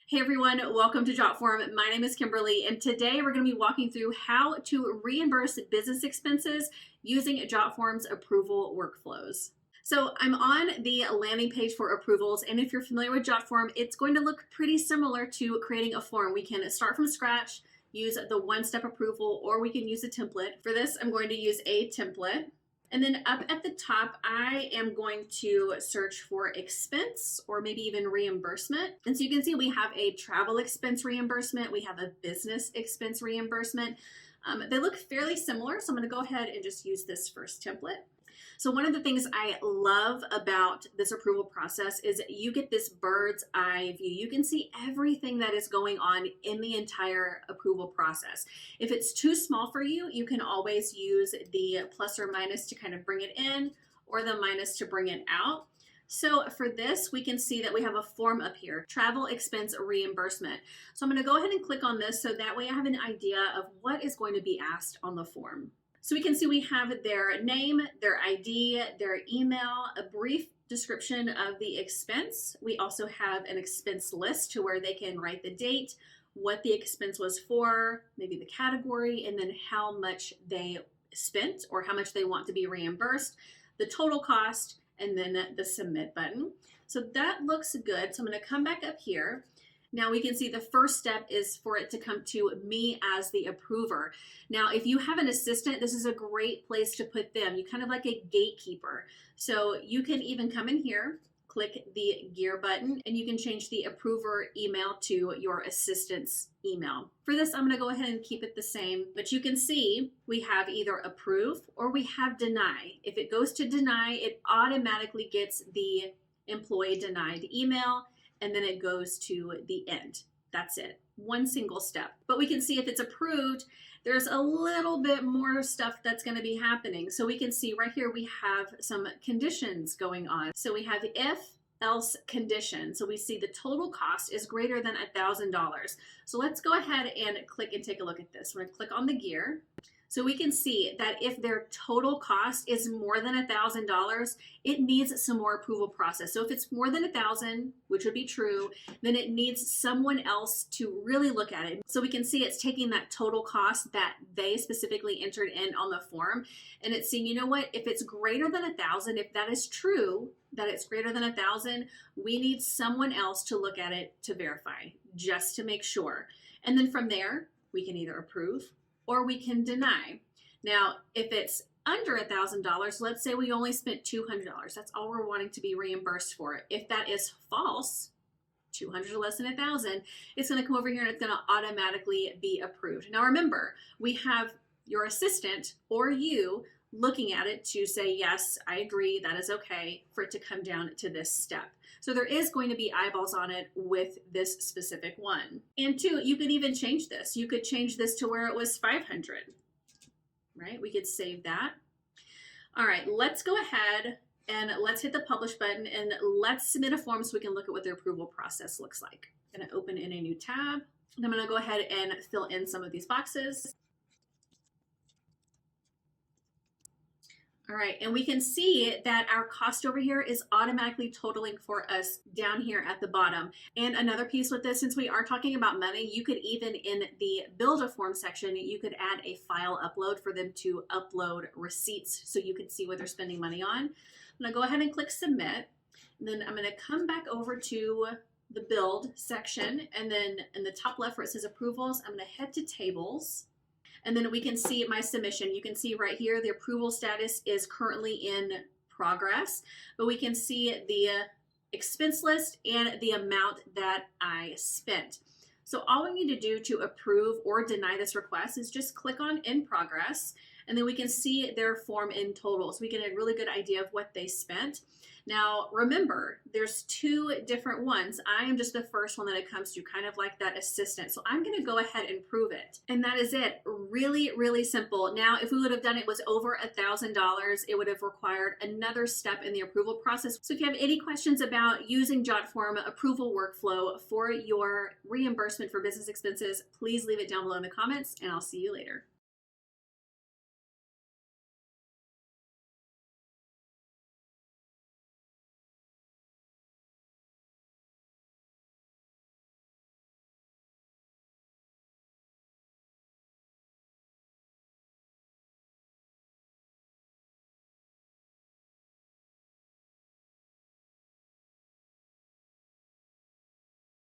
Hey everyone, welcome to Jotform. My name is Kimberly, and today we're going to be walking through how to reimburse business expenses using Jotform's approval workflows. So I'm on the landing page for approvals, and if you're familiar with Jotform, it's going to look pretty similar to creating a form. We can start from scratch, use the one-step approval, or we can use a template. For this, I'm going to use a template. And then up at the top, I am going to search for expense or maybe even reimbursement. And so you can see we have a travel expense reimbursement. We have a business expense reimbursement. They look fairly similar, so I'm going to go ahead and just use this first template. So one of the things I love about this approval process is you get this bird's eye view. You can see everything that is going on in the entire approval process. If it's too small for you, you can always use the plus or minus to kind of bring it in, or the minus to bring it out. So for this, we can see that we have a form up here, travel expense reimbursement. So I'm going to go ahead and click on this so that way I have an idea of what is going to be asked on the form. So we can see we have their name, their ID, their email, a brief description of the expense. We also have an expense list to where they can write the date, what the expense was for, maybe the category, and then how much they spent or how much they want to be reimbursed, the total cost, and then the submit button. So that looks good. So I'm going to come back up here. Now we can see the first step is for it to come to me as the approver. Now, if you have an assistant, this is a great place to put them. You kind of like a gatekeeper. So you can even come in here, click the gear button, and you can change the approver email to your assistant's email. For this, I'm gonna go ahead and keep it the same, but you can see we have either approve or we have deny. If it goes to deny, it automatically gets the employee denied email, and then it goes to the end. That's it, one single step. But we can see if it's approved, there's a little bit more stuff that's gonna be happening. So we can see right here, we have some conditions going on. So we have if, else condition. So we see the total cost is greater than $1,000. So let's go ahead and click and take a look at this. We're gonna click on the gear. So we can see that if their total cost is more than $1,000, it needs some more approval process. So if it's more than 1,000, which would be true, then it needs someone else to really look at it. So we can see it's taking that total cost that they specifically entered in on the form, and it's saying, you know what, if it's greater than 1,000, if that is true, that it's greater than 1,000, we need someone else to look at it to verify, just to make sure. And then from there, we can either approve or we can deny. Now, if it's under $1,000, let's say we only spent $200. That's all we're wanting to be reimbursed for. If that is false, 200 or less than 1,000, it's gonna come over here and it's gonna automatically be approved. Now remember, we have your assistant or you looking at it to say, yes, I agree, that is okay, for it to come down to this step. So there is going to be eyeballs on it with this specific one. And two, you could even change this. You could change this to where it was 500, right? We could save that. All right, let's go ahead and let's hit the publish button and let's submit a form so we can look at what the approval process looks like. I'm gonna open in a new tab. And I'm gonna go ahead and fill in some of these boxes. All right, and we can see that our cost over here is automatically totaling for us down here at the bottom. And another piece with this, since we are talking about money, you could even in the build a form section, you could add a file upload for them to upload receipts so you could see what they're spending money on. I'm gonna go ahead and click submit. And then I'm gonna come back over to the build section. And then in the top left where it says approvals, I'm gonna head to tables. And then we can see my submission. You can see right here, the approval status is currently in progress, but we can see the expense list and the amount that I spent. So all we need to do to approve or deny this request is just click on in progress, and then we can see their form in total. So we get a really good idea of what they spent. Now, remember, there's two different ones. I am just the first one that it comes to, kind of like that assistant. So I'm gonna go ahead and prove it. And that is it, really, really simple. Now, if we would have done it was over $1,000, it would have required another step in the approval process. So if you have any questions about using Jotform approval workflow for your reimbursement for business expenses, please leave it down below in the comments, and I'll see you later.